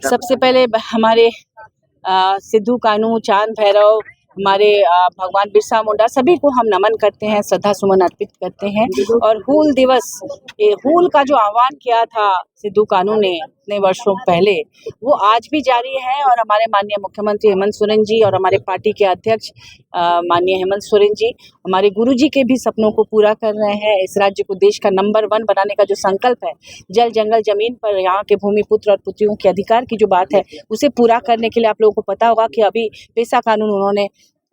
सबसे पहले हमारे सिद्धू कान्हू, चांद भैरव, हमारे भगवान बिरसा मुंडा सभी को हम नमन करते हैं, श्रद्धा सुमन अर्पित करते हैं। और हूल दिवस, ये हूल का जो आह्वान किया था सिद्धू कान्हू ने इतने वर्षों पहले, वो आज भी जारी है। और हमारे माननीय मुख्यमंत्री हेमंत सोरेन जी और हमारे पार्टी के अध्यक्ष माननीय हेमंत सोरेन जी हमारे गुरुजी के भी सपनों को पूरा कर रहे हैं। इस राज्य को देश का नंबर 1 बनाने का जो संकल्प है, जल जंगल जमीन पर यहाँ के भूमि पुत्र और पुत्रियों के अधिकार की जो बात है, उसे पूरा करने के लिए आप लोगों को पता होगा कि अभी पेशा कानून उन्होंने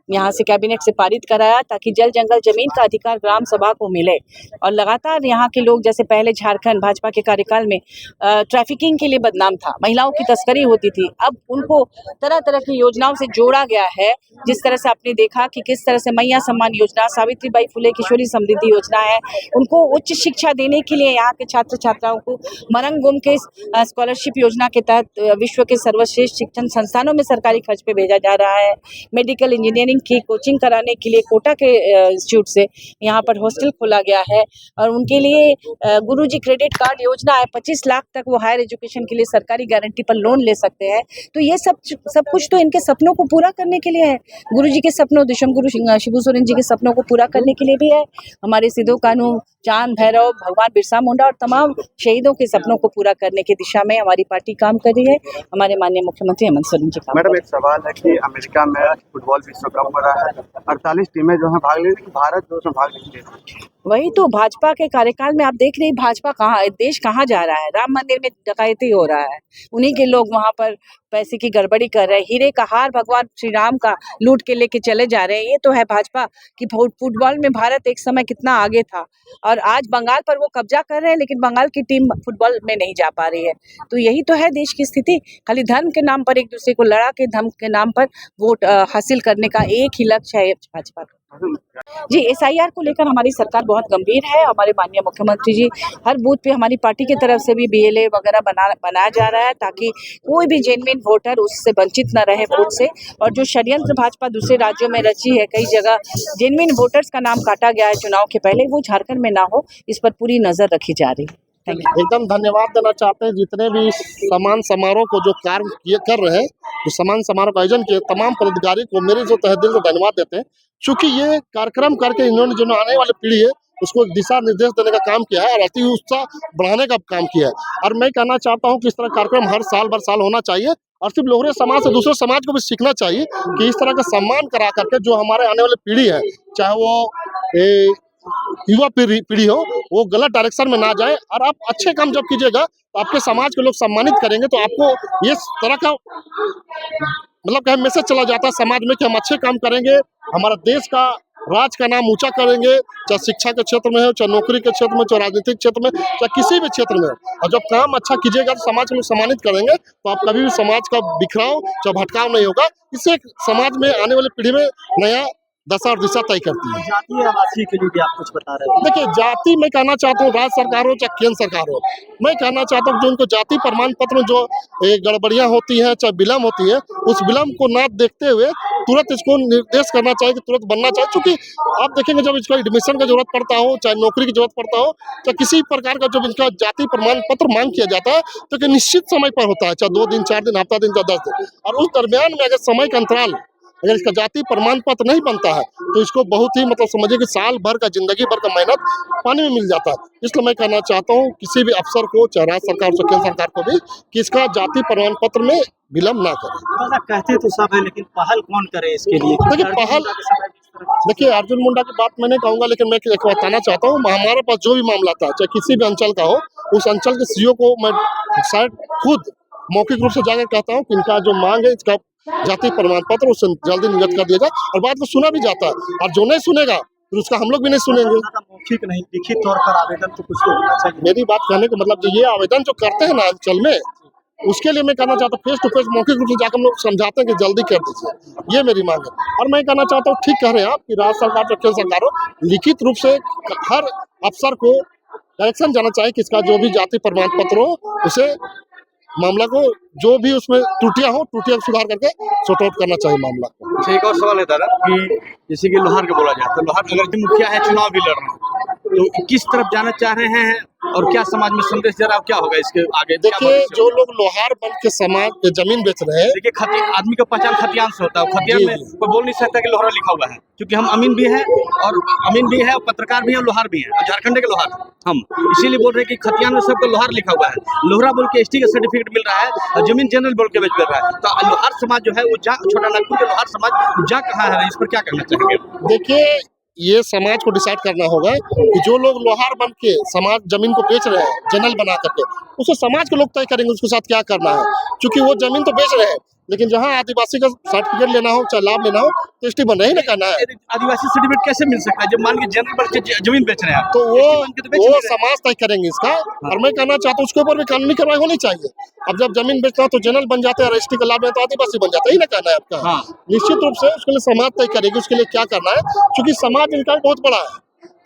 यहाँ से कैबिनेट से पारित कराया ताकि जल जंगल जमीन का अधिकार ग्राम सभा को मिले। और लगातार यहाँ के लोग, जैसे पहले झारखंड भाजपा के कार्यकाल में ट्रैफिकिंग के लिए बदनाम था, महिलाओं की तस्करी होती थी, अब उनको तरह तरह की योजनाओं से जोड़ा गया है। जिस तरह से आपने देखा कि किस तरह से मैया सम्मान योजना, सावित्रीबाई फुले किशोरी समृद्धि योजना है, उनको उच्च शिक्षा देने के लिए यहाँ के छात्र छात्राओं को मरंगुम के स्कॉलरशिप योजना के तहत विश्व के सर्वश्रेष्ठ शिक्षण संस्थानों में सरकारी खर्च पे भेजा जा रहा है। मेडिकल इंजीनियरिंग की कोचिंग कराने के लिए कोटा के इंस्टीट्यूट से यहाँ पर हॉस्टल खोला गया है। और उनके लिए गुरुजी क्रेडिट कार्ड योजना है, 25 लाख तक वो हायर एजुकेशन के लिए सरकारी गारंटी पर लोन ले सकते हैं। तो ये सब कुछ तो इनके सपनों को पूरा करने के लिए है। गुरुजी के सपनों, दिशम गुरु शिबू सोरेन जी के सपनों को पूरा करने के लिए भी है। हमारे सिद्धू कान्हू, चांद भैरव, भगवान बिरसा मुंडा और तमाम शहीदों के सपनों को पूरा करने की दिशा में हमारी पार्टी काम कर रही है। हमारे माननीय मुख्यमंत्री हेमंत सोरेन जी का। मैडम, एक सवाल है कि अमेरिका में फुटबॉल विश्व कप हो रहा है, 48 टीमें जो है भाग ले रही, भारत जो भाग नहीं ले रही। वही तो भाजपा के कार्यकाल में आप देख रहे हैं, भाजपा कहाँ, देश कहाँ जा रहा है। राम मंदिर में डकैती हो रहा है, उन्हीं के लोग वहाँ पर पैसे की गड़बड़ी कर रहे हैं। हीरे का हार भगवान श्री राम का लूट के लेके चले जा रहे हैं। ये तो है भाजपा की। फुटबॉल में भारत एक समय कितना आगे था और आज बंगाल पर वो कब्जा कर रहे हैं, लेकिन बंगाल की टीम फुटबॉल में नहीं जा पा रही है। तो यही तो है देश की स्थिति। खाली धर्म के नाम पर एक दूसरे को लड़ा के, धर्म के नाम पर वोट हासिल करने का एक ही लक्ष्य है भाजपा का। जी, SIR को लेकर हमारी सरकार बहुत गंभीर है। हमारे माननीय मुख्यमंत्री जी, हर बूथ पे हमारी पार्टी की तरफ से भी BLA वगैरह बनाया जा रहा है ताकि कोई भी जेन्युइन वोटर उससे वंचित न रहे वोट से। और जो षड्यंत्र भाजपा दूसरे राज्यों में रची है, कई जगह जेन्युइन वोटर्स का नाम काटा गया है चुनाव के पहले, वो झारखंड में ना हो, इस पर पूरी नजर रखी जा रही है। एकदम धन्यवाद देना चाहते हैं जितने भी सम्मान समारोह को जो कार्य कर रहे हैं, जो सम्मान समारोह का आयोजन किए, तमाम पदाधिकारी को मेरे जो तहे दिल से धन्यवाद देते हैं। चूंकि ये कार्यक्रम करके इन्होंने जो आने वाली पीढ़ी है उसको दिशा निर्देश देने का काम किया है और अति उत्साह बढ़ाने का काम किया है। और मैं कहना चाहता हूँ कि इस तरह कार्यक्रम हर साल होना चाहिए और सिर्फ लोहरे समाज से दूसरे समाज को भी सीखना चाहिए कि इस तरह का सम्मान करा करके जो हमारे आने वाली पीढ़ी है, चाहे वो युवा पीढ़ी हो, वो गलत डायरेक्शन में ना जाए। और आप अच्छे काम जब कीजिएगा तो आपके समाज के लोग सम्मानित करेंगे, तो आपको ये तरह का मतलब क्या मैसेज चला जाता है समाज में कि हम अच्छे काम करेंगे, हमारा देश का राज्य का नाम ऊंचा करेंगे, चाहे शिक्षा के क्षेत्र में हो, चाहे नौकरी के क्षेत्र में, चाहे राजनीतिक क्षेत्र में, चाहे किसी भी क्षेत्र में। और जब काम अच्छा कीजिएगा तो समाज को लोग सम्मानित करेंगे, तो आप कभी भी समाज का बिखराव चाहे भटकाव नहीं होगा। इससे समाज में आने वाली पीढ़ी में नया दशा और दिशा तय करती है। जातीय आवासीय के लिए भी आप कुछ बता रहे हैं। देखिए, जाति मैं कहना चाहता हूँ, राज्य सरकार हो चाहे केंद्र सरकार हो, मैं कहना चाहता हूँ जो उनको जाति प्रमाण पत्र में जो गड़बड़ियाँ होती हैं, चाहे विलम्ब होती है, उस विलम्ब को ना देखते हुए तुरंत इसको निर्देश करना चाहिए कि तुरंत बनना चाहिए। क्योंकि आप देखेंगे जब इसको एडमिशन की जरूरत पड़ता हो, चाहे नौकरी की जरूरत पड़ता हो, चाहे किसी प्रकार का जब इनका जाति प्रमाण पत्र मांग किया जाता है, तो निश्चित समय पर होता है, चाहे 2 दिन, 4 दिन, हफ्ता दिन, चाहे 10 दिन। और उस दरमियान में अगर समय का अंतराल, अगर इसका जाति प्रमाण पत्र नहीं बनता है, तो इसको बहुत ही मतलब समझिए कि साल भर का, जिंदगी भर का मेहनत पानी में मिल जाता है। इसलिए मैं कहना चाहता हूँ किसी भी अफसर को, चाहे राज्य सरकार हो, केंद्र सरकार को भी, कि इसका जाति प्रमाण पत्र में विलम्ब ना करें। कहते तो सब है, लेकिन पहल कौन करे इसके लिए? देखिए, देखिए, अर्जुन मुंडा की बात मैं नहीं कहूंगा, लेकिन मैं एक बताना चाहता हूँ, हमारे पास जो भी मामला था, चाहे किसी भी अंचल का हो, उस अंचल के सीओ को मैं शायद खुद मौखिक रूप से जाकर कहता हूँ कि इनका जो मांग है, इसका जाति प्रमाण पत्र उससे जल्दी निर्गत कर दिया जाए, और बात को सुना भी जाता है, और जो नहीं सुनेगा फिर उसका हम लोग भी नहीं सुनेंगे। मौखिक नहीं, लिखित तौर पर आवेदन तो कुछ तो होना चाहिए। मेरी बात कहने का मतलब ये आवेदन जो करते हैं ना अंचल में, उसके लिए मैं कहना चाहता हूँ फेस टू फेस मौखिक रूप से जाकर हम लोग समझाते हैं कि जल्दी कर दीजिए, ये मेरी मांग है। और मैं कहना चाहता हूँ, ठीक कह रहे हैं आप कि राज्य सरकार और केंद्र सरकार हो, लिखित रूप से हर अफसर को डायरेक्शन जाना चाहिए कि इसका जो भी जाति प्रमाण पत्र हो, उसे मामला को जो भी उसमें त्रुटियां हो, त्रुटियां को सुधार करके सॉर्ट आउट करना चाहिए मामला को। अच्छा, एक और सवाल है दादा कि जैसे कि लोहार का बोला जाए, तो लोहार अगर जो मुखिया है चुनाव भी लड़ रहे हैं, तो किस तरफ जाना चाह रहे हैं और क्या समाज में संदेश जरा क्या होगा इसके आगे? देखिए, जो लोग लोहार बन के समाज पे जमीन बेच रहे हैं, देखिए आदमी का पहचान खतियान से होता है, खतियान में कोई बोल नहीं सकता कि लोहारा लिखा हुआ है, क्योंकि हम अमीन भी हैं और पत्रकार भी हैं, लोहार भी हैं, झारखंड के लोहार हम इसीलिए बोल रहे हैं कि खतियान में सबको लोहार लिखा हुआ है। लोहरा बोल के एसटी का सर्टिफिकेट मिल रहा है और जमीन जनरल बोल के बेच रहा है, तो लोहार समाज जो है वो छोटा नागपुर के लोहार समाज जा कहाँ है, इस पर क्या कहना चाहेंगे? देखिए, ये समाज को डिसाइड करना होगा कि जो लोग लोहार बन के समाज जमीन को बेच रहे हैं जनरल बना करके, उसे समाज के लोग तय करेंगे उसके साथ क्या करना है, क्योंकि वो जमीन तो बेच रहे हैं, लेकिन जहाँ आदिवासी का सर्टिफिकेट लेना हो, चाहे लाभ लेना हो, तो एसटी बन रही ना करना है। आदिवासी सर्टिफिकेट कैसे मिल सकता है जब मान के जनरल बन के जमीन बेच रहे हैं? तो वो समाज तय करेंगे इसका, और मैं कहना चाहता हूँ उसके ऊपर भी कानूनी कार्रवाई होनी चाहिए। अब जब जमीन बेचता है तो जनरल बन जाते हैं और एसटी का लाभ लेता है तो आदिवासी बन जाता है, ही ना कहना है आपका। निश्चित रूप से उसके लिए समाज तय करेगी उसके लिए क्या करना है, क्योंकि समाज इनका बहुत बड़ा है,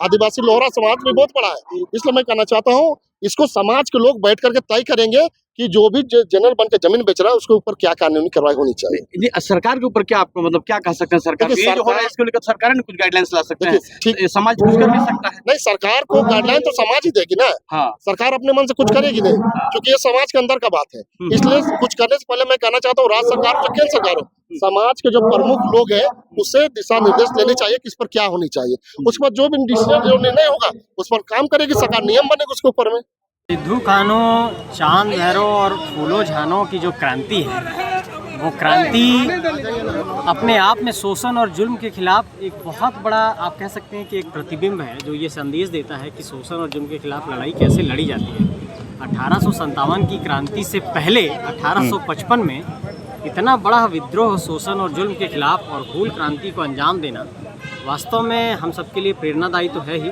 आदिवासी लोहरा समाज भी बहुत बड़ा है। इसलिए मैं कहना चाहता हूँ इसको समाज के लोग बैठ करके तय करेंगे कि जो भी जनरल बन के जमीन बेच रहा है उसके ऊपर क्या कानूनी कार्रवाई होनी चाहिए। सरकार के ऊपर क्या आपको मतलब क्या कह सकते हैं? सरकार ये जो हो रहा है इसको लेकर सरकार ने कुछ गाइडलाइंस ला सकते हैं, ठीक समाज कुछ कर भी सकता है? नहीं, सरकार को गाइडलाइन तो समाज ही देगी ना। हाँ, सरकार अपने मन से कुछ करेगी नहीं, क्योंकि ये समाज के अंदर का बात है। इसलिए कुछ करने से पहले मैं कहना चाहता हूँ राज्य सरकार हो, केंद्र सरकार हो, समाज के जो प्रमुख लोग हैं उससे दिशा निर्देश लेने चाहिए कि इस पर क्या होनी चाहिए, उस पर जो भी डिसीजन जो निर्णय होगा उस पर काम करेगी सरकार, नियम बनेगा उसके ऊपर में। सिद्धू कान्हू, चांद भैरव और फूलो झानो की जो क्रांति है, वो क्रांति अपने आप में शोषण और जुल्म के खिलाफ एक बहुत बड़ा, आप कह सकते हैं कि एक प्रतिबिंब है, जो ये संदेश देता है कि शोषण और जुल्म के खिलाफ लड़ाई कैसे लड़ी जाती है। 1857 की क्रांति से पहले 1855 में इतना बड़ा विद्रोह, शोषण और जुल्म के खिलाफ और हूल क्रांति को अंजाम देना वास्तव में हम सबके लिए प्रेरणादायी तो है ही,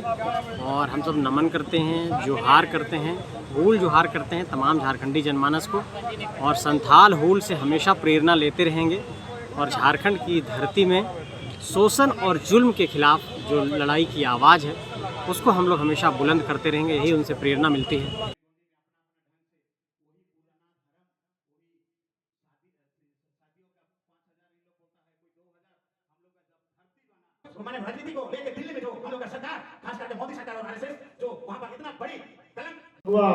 और हम सब नमन करते हैं, जोहार करते हैं, हूल जोहार करते हैं तमाम झारखंडी जनमानस को, और संथाल हूल से हमेशा प्रेरणा लेते रहेंगे, और झारखंड की धरती में शोषण और जुल्म के खिलाफ जो लड़ाई की आवाज़ है उसको हम लोग हमेशा बुलंद करते रहेंगे, यही उनसे प्रेरणा मिलती है। मैंने राजनीति को लेकर दिल्ली में जो हम लोग का सरकार, खास करके मोदी सरकार और आरएसएस जो वहां पर इतना बड़ी कलंक हुआ,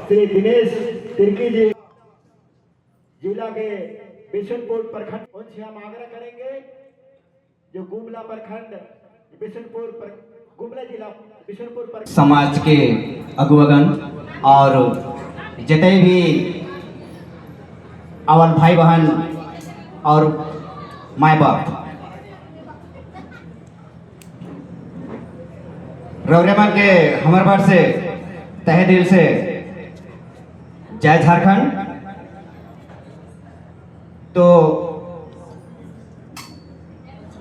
श्री दिनेश तिर्की जी जिला के बिशनपुर प्रखंड, उनसे हम आग्रह करेंगे जो गुमला प्रखंड बिशनपुर गुमला जिला बिशनपुर प्रखंड समाज के अगुवगन और जितने भी अवल भाई बहन और माए बाप रौरेमन के हमारे बार से तहे दिल से जय झारखंड। तो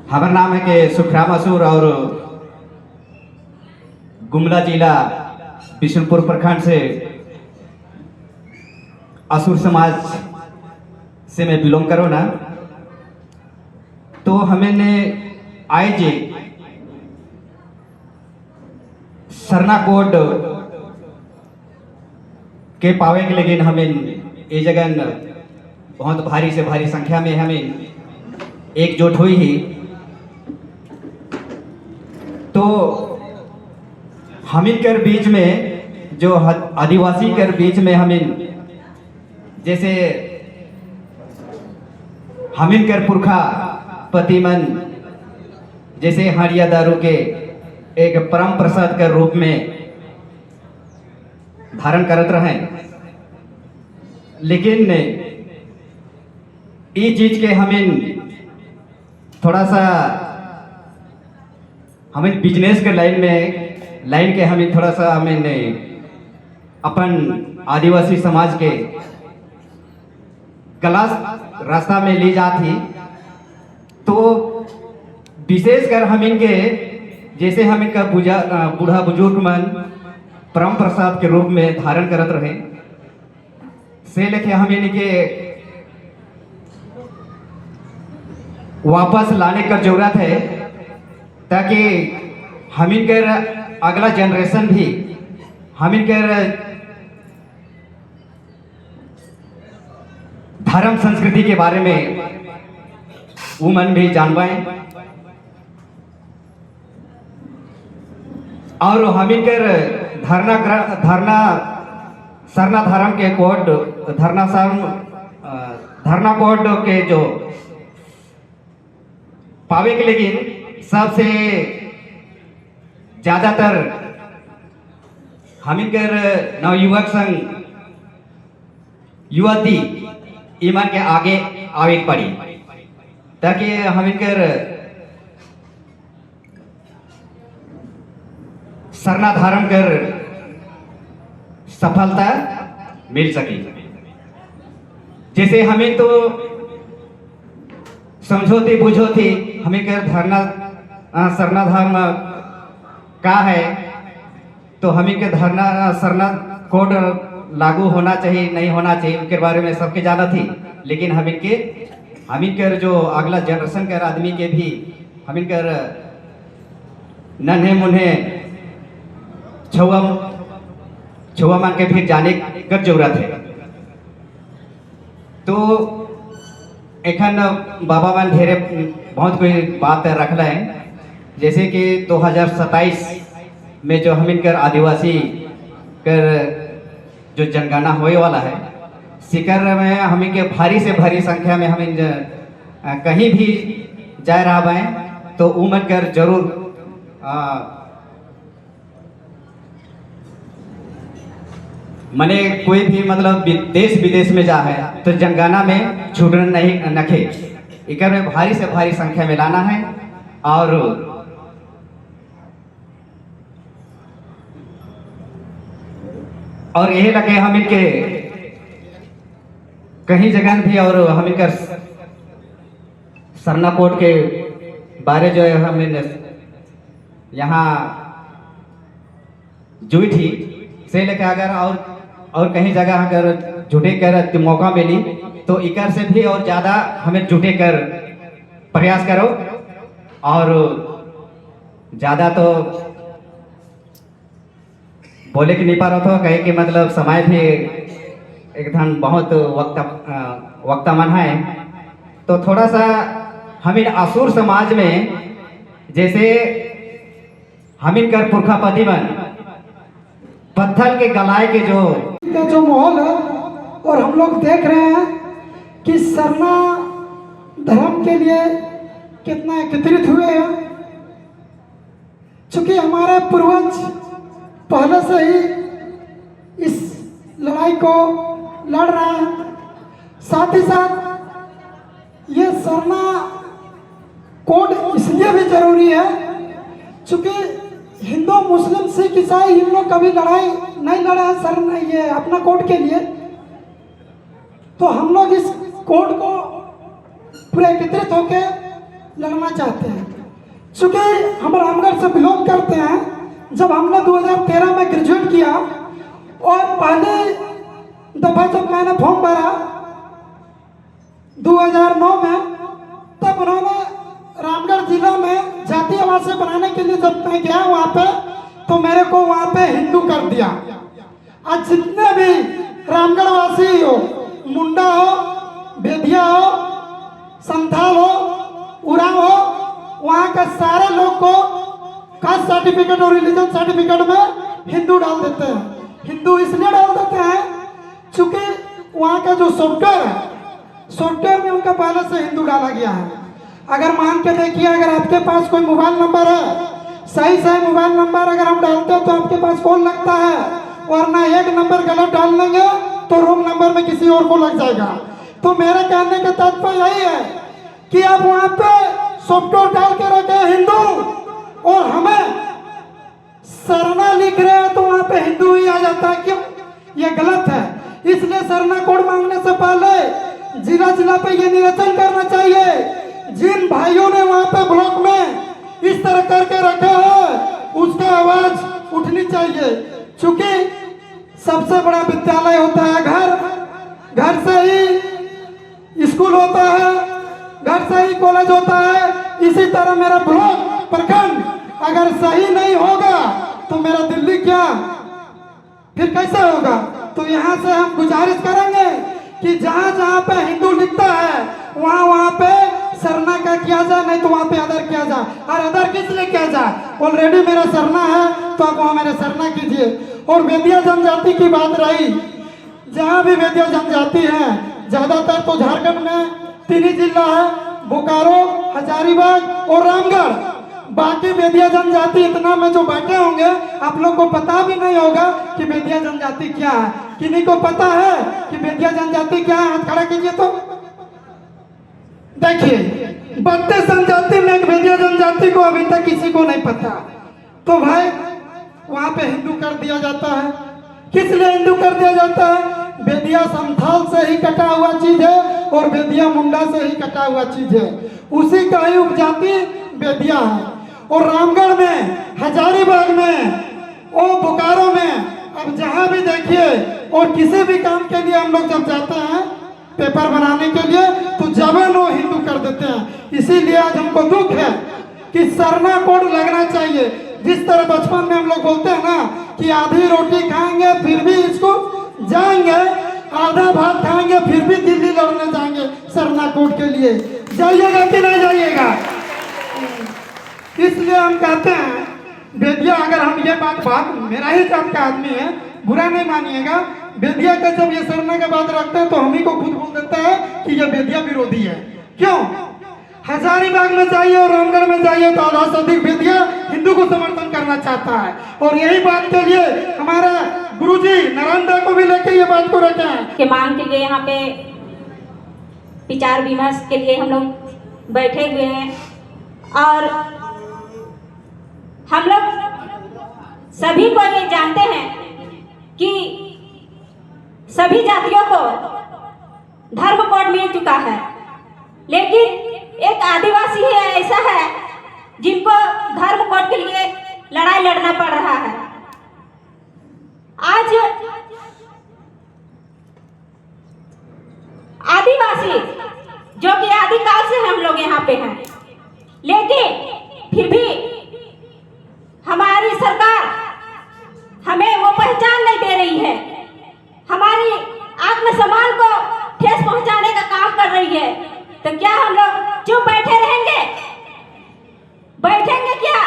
हमारा नाम है कि सुखराम असुर और गुमला जिला बिशनपुर प्रखंड से असुर समाज से मैं बिलोंग करो ना। तो हमें ने आए जे सरना कोड के पावे के, लेकिन हमें ये जगह बहुत भारी से भारी संख्या में हमें एकजुट हुई ही। तो हम इनकर बीच में जो आदिवासी कर बीच में हमें जैसे हम इनकर पुरखा पतिमन जैसे हरिया दारू के एक परम प्रसाद के रूप में धारण करत रहे, लेकिन ये चीज के हमें थोड़ा सा हमें बिजनेस के लाइन के हमें थोड़ा सा हमें अपन आदिवासी समाज के गलत रास्ता में ले जाती, तो विशेषकर हम इनके जैसे हम इनका बूढ़ा बुजुर्ग मन परम प्रसाद के रूप में धारण करत रहे से लेके हम इनके वापस लाने का जरूरत है, ताकि हम इनके अगला जनरेशन भी हम इनके धर्म संस्कृति के बारे में वो मन भी जान पाए, और हम इनके सरना धर्म के कोड धरना कोड के जो पावे के, लेकिन सबसे ज्यादातर हम इनके नवयुवक संघ युवती ईमान के आगे आवे पड़ी, ताकि हम इनके सरना धारण कर सफलता मिल सकी। जैसे हमें तो समझोती बुझोती हमें कर सरना धर्म का है, तो हमें के सरना कोड लागू होना चाहिए नहीं होना चाहिए उनके बारे में सबके जाना थी, लेकिन हम इनके जो अगला जनरेशन के आदमी के भी हम इनके नन्हे मुन्हे छुआ मान के फिर जाने की जरूरत है। तो एखन बाबा मान ढेरे बहुत कोई बात रखला है, जैसे कि 2027 में जो हम इनकर आदिवासी कर जो जनगणना होने वाला है, शिकर में हम इनके भारी से भारी संख्या में हम कहीं भी जा रहा है, तो उमन कर जरूर मने कोई भी मतलब देश विदेश में जा है तो जनगणना में छूटना नहीं नखे, इकर में भारी से भारी संख्या में लाना है। और यही लगे हम इनके कहीं जगह भी, और हम इनका सरना कोड के बारे जो है हम यहाँ जुई थी से लेकर अगर और कहीं जगह अगर जुटे कर मौका मिली तो इकर से भी और ज़्यादा हमें जुटे कर प्रयास करो, और ज़्यादा तो बोले कि नहीं पा रहा था, कहे कि मतलब समय भी एकदम बहुत वक्त मन है, तो थोड़ा सा हम इन असुर समाज में जैसे हम इनकर पुरखा पति बन पत्थर के गलाए के जो माहौल है, और हम लोग देख रहे हैं कि सरना धर्म के लिए कितना एकत्रित हुए हैं, चूंकि हमारे पूर्वज पहले से ही इस लड़ाई को लड़ रहे हैं। साथ ही साथ ये सरना कोड इसलिए भी जरूरी है चूंकि हिंदू मुस्लिम सिख ईसाई इन लोग कभी लड़ाई नहीं लड़ा है सरना ये अपना कोड के लिए, तो हम लोग इस कोड को पूरे एकत्रित होकर लड़ना चाहते हैं। चूंकि हम रामगढ़ से बिलोंग करते हैं, जब हमने 2013 में ग्रेजुएट किया और पहले दफा जब मैंने फॉर्म भरा 2009 में, तब उन्होंने रामगढ़ जिला में जातीय आवास बनाने के लिए जब मैं गया वहाँ पे, तो मेरे को वहाँ पे हिंदू कर दिया। आज जितने भी रामगढ़ वासी हो, मुंडा हो, बेदिया हो, संथाल हो, उरांव हो, वहाँ के सारे लोग को कास्ट सर्टिफिकेट और रिलीजन सर्टिफिकेट में हिंदू डाल देते हैं। हिंदू इसलिए डाल देते हैं चूंकि वहाँ का जो सॉफ्टवेयर है, सॉफ्टवेयर में उनका पहले से हिंदू डाला गया है। अगर मान के देखिए, अगर आपके पास कोई मोबाइल नंबर है, सही मोबाइल नंबर अगर हम डालते हैं तो आपके पास कॉल लगता है, वरना एक नंबर गलत डाल देंगे तो रॉन्ग नंबर में किसी और को लग जाएगा। तो मेरे कहने का तात्पर्य यही है कि आप वहाँ पे सॉफ्टवेयर डाल के रखे हिंदू, और हमें सरना लिख रहे हैं तो वहाँ पे हिंदू ही आ जाता है, क्यों? ये गलत है। इसलिए सरना कोड मांगने से पहले जिला जिला पे ये निरीक्षण करना चाहिए। जिन भाइयों ने वहाँ पे ब्लॉक में इस तरह करके रखा है उसका आवाज उठनी चाहिए। चूंकि सबसे बड़ा विद्यालय होता है घर, घर से ही स्कूल होता है, घर से ही कॉलेज होता है। इसी तरह मेरा ब्लॉक प्रखंड अगर सही नहीं होगा तो मेरा दिल्ली क्या, फिर कैसे होगा? तो यहाँ से हम गुजारिश करेंगे कि जहाँ जहाँ पे हिंदू लिखता है वहाँ वहाँ पे सरना का किया जाए, नहीं तो वहाँ पे अदर किया जाए। और अदर किस लिए किया जाए? ऑलरेडी मेरा सरना है तो आप वहाँ मेरा सरना कीजिए। और बेदिया जनजाति की बात रही, जहाँ भी बेदिया जनजाति है ज्यादातर तो झारखंड में 3 ही जिला है, बोकारो, हजारीबाग और रामगढ़। बाकी बेदिया जनजाति इतना में जो बैठे होंगे आप लोग को पता भी नहीं होगा कि बेदिया जनजाति क्या है। किन्हीं को पता है कि बेदिया जनजाति क्या है? हाथ खड़ा कीजिए तो देखिए 32 जनजाति में बेदिया जनजाति को अभी तक किसी को नहीं पता। तो भाई वहां पे हिंदू कर दिया जाता है। किस लिए हिंदू कर दिया जाता है? बेदिया संथाल से ही कटा हुआ चीज है और बेदिया मुंडा से ही कटा हुआ चीज है, उसी का ही उपजाति बेदिया है। और रामगढ़ में, हजारीबाग में और बोकारो में, अब जहां भी देखिए, और किसी भी काम के लिए हम लोग जब जाते हैं पेपर बनाने के लिए तो जबरन वो हिंदू कर देते हैं। इसीलिए आज हमको दुख है कि सरना कोड लगना चाहिए। जिस तरह बचपन में हम लोग बोलते हैं ना कि आधी रोटी खाएंगे फिर भी इसको जाएंगे, आधा भात खाएंगे फिर भी दिल्ली लड़ने जाएंगे सरना कोड के लिए। जाइएगा कि नहीं जाइएगा? इसलिए हम कहते हैं बेदिया, अगर हम ये बात मेरा ही जात का आदमी है, बुरा नहीं मानिएगा, बेदिया का जब ये सरना का बात रखते हैं तो हम ही को खुद बोल देता है कि ये बेदिया विरोधी है। क्यों? हजारीबाग में जाइए और रामगढ़ में जाइए तो आधा से अधिक बेदिया हिंदू को समर्थन करना चाहता है। और यही बात के लिए हमारा गुरुजी नरेंद्र को भी लेके ये बात को रखे हैं कि मांग के लिए यहाँ पे विचार विमर्श के लिए हम लोग बैठे हुए हैं। और हम लोग सभी को ये जानते हैं कि सभी जातियों को धर्म कोड मिल चुका है, लेकिन एक आदिवासी ही ऐसा है जिनको धर्म कोड के लिए लड़ाई लड़ना पड़ रहा है। आज आदिवासी जो कि आदिकाल से हम लोग यहाँ पे हैं, लेकिन फिर भी हमारी सरकार हमें वो पहचान नहीं दे रही है, हमारी आत्मसम्मान को ठेस पहुंचाने का काम कर रही है। तो क्या हम लोग चुप बैठे रहेंगे? बैठेंगे क्या?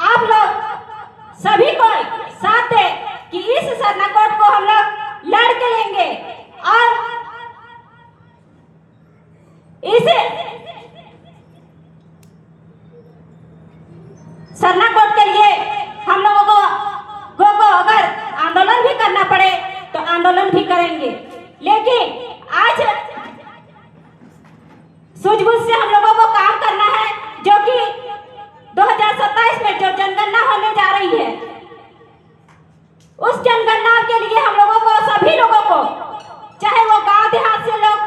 आप लोग सभी को साथ दे कि इस सरना कोड को हम लोग लड़ के लेंगे और इस सरना कोड के लिए हम लोगों को अगर आंदोलन भी करना पड़े तो आंदोलन भी करेंगे। लेकिन आज सूझबूझ से हम लोगों को काम करना है, जो कि 2027 में जो जनगणना होने जा रही है, उस जनगणना के लिए हम लोगों को, सभी लोगों को, चाहे वो गांव देहात से लोग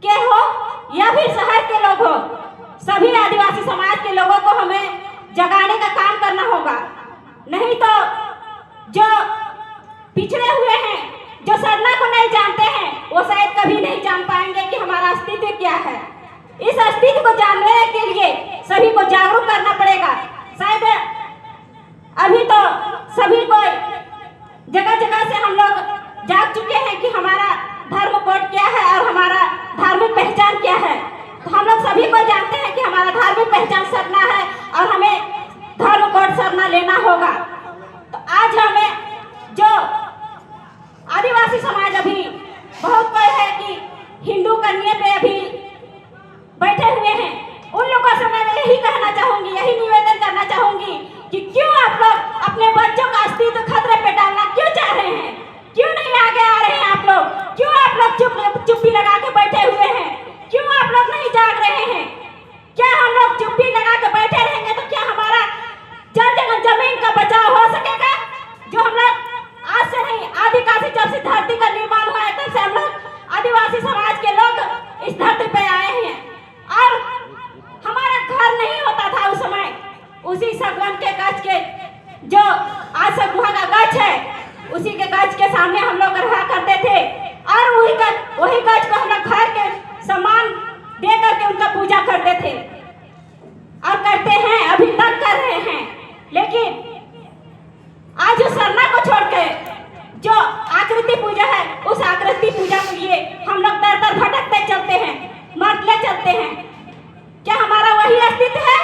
के हो या फिर शहर के लोग हो, सभी आदिवासी समाज के लोगों को हमें जगाने का काम करना होगा। नहीं तो जो पिछड़े हुए हैं, जो सरना को नहीं जानते हैं, वो शायद कभी नहीं जान पाएंगे कि हमारा अस्तित्व क्या है। इस अस्तित्व को जानने के लिए सभी को जागरूक करना पड़ेगा। शायद अभी तो सभी को जगह जगह से हम लोग जाग चुके हैं कि हमारा धर्म कोड क्या है और हमारा धार्मिक पहचान क्या है। तो हम लोग सभी को जानते हैं कि हमारा धार्मिक पहचान सरना है और हमें धर्म कोड सरना लेना होगा। तो आज हमें जो आदिवासी समाज अभी बहुत कोई है कि हिंदू कन्या पे अभी बैठे हुए हैं, उन लोगों से मैं उसी सगवन के गज के जो आज सगुहा का गज है, उसी के गज के सामने हम लोग रहा करते थे और वही गज को हम लोग घर के सामान दे करके उनका पूजा करते थे और करते हैं, अभी तक कर रहे हैं। लेकिन आज उस सरना को छोड़ के जो आकृति पूजा है, उस आकृति पूजा के लिए हम लोग दर दर भटकते चलते हैं, मरते चलते हैं। क्या हमारा वही अस्तित्व है?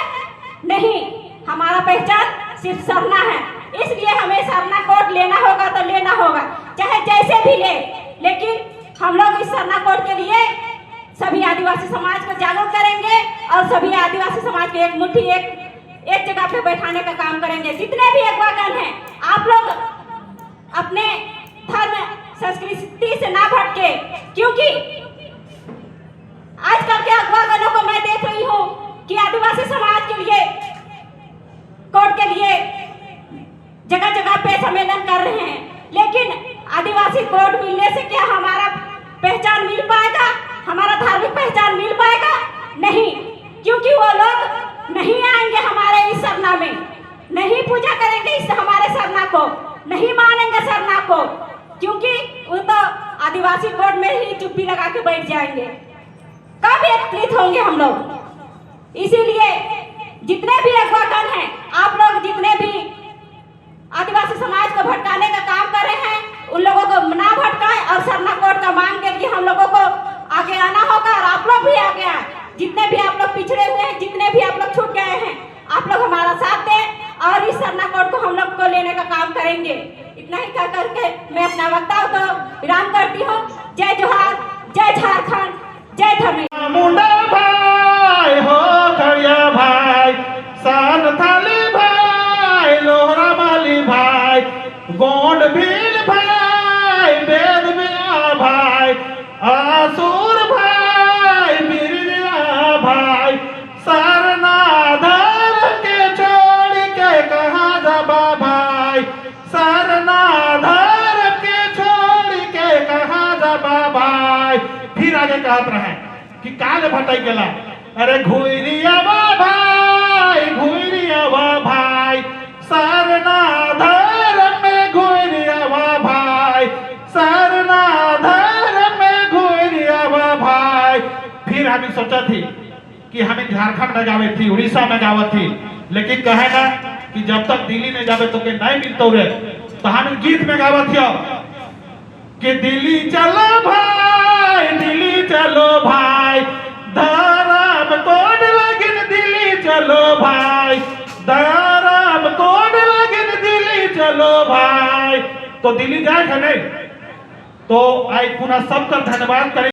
नहीं, हमारा पहचान सिर्फ सरना है। इसलिए हमें सरना कोड लेना होगा तो लेना होगा, चाहे जैसे भी ले। लेकिन हम लोग इस सरना कोड के लिए सभी आदिवासी समाज को जागरूक करेंगे और सभी आदिवासी समाज के एक मुट्ठी एक जगह पे बैठाने का काम करेंगे। जितने भी अगवागण हैं, आप लोग अपने धर्म संस्कृति से ना भटके, क्योंकि आजकल के अगवागणों को मैं देख रही हूँ कि आदिवासी समाज के लिए कोड के लिए जगह जगह पे सम्मेलन कर रहे हैं। लेकिन आदिवासी कोड मिलने से क्या हमारा पहचान मिल पाएगा? हमारा धार्मिक पहचान मिल पाएगा? नहीं, क्योंकि वो लोग नहीं आएंगे हमारे इस सरना में, नहीं पूजा करेंगे इस हमारे सरना को, नहीं मानेंगे सरना को, क्योंकि वो तो आदिवासी कोड में ही चुप्पी लगा के बैठ जाएंगे। कब एकत्रित होंगे हम लोग? इसीलिए जितने भी अगवागण हैं, आप लोग जितने भी आदिवासी समाज को भटकाने का काम कर रहे हैं, उन लोगों को ना भटकाएं और सरना कोड का मांग के लिए हम लोगों को आगे आना होगा और आप लोग भी आगे आए। जितने भी आप लोग पिछड़े हुए हैं, जितने भी आप लोग छूट गए हैं, आप लोग हमारा साथ दें और इस सरना कोड को हम लोग को लेने का काम करेंगे। इतना ही कह करके मैं अपना वक्तव्य को विराम करती हूँ। जय जोहार, जय झारखंड, जय धर्मेंद्र। मुंडा भाई हो खड़िया भाई, सान थाली भाई, लोहरा माली भाई, गोंड भील भाई, वेद बिया भाई, आसुर भाई, बिरया भाई, सरना धर के छोड़ के कहाँ जाबा भाई, सरना धर के छोड़ के कहाँ जाबा भाई। फिर आगे कहत रहे कि काल भटक गला, अरे घुरिया भाई, घुरिया भाई, सरना धर में घुरिया भाई, सरना धर में घुरिया भाई। फिर हम सोचा थी कि हमें झारखंड में जावे थी, उड़ीसा में जावे थी, लेकिन कहे ना कि जब तक दिल्ली में जावे तो के नहीं मिलते रे, तो हम गीत में गावत थी कि दिल्ली चलो भाई, दिल्ली चलो भाई, धर्म कोड लगिन दिल्ली चलो भाई, धर्म कोड लगिन दिल्ली चलो भाई। तो दिल्ली जाए नहीं, तो आज पुनः सबका धन्यवाद करें।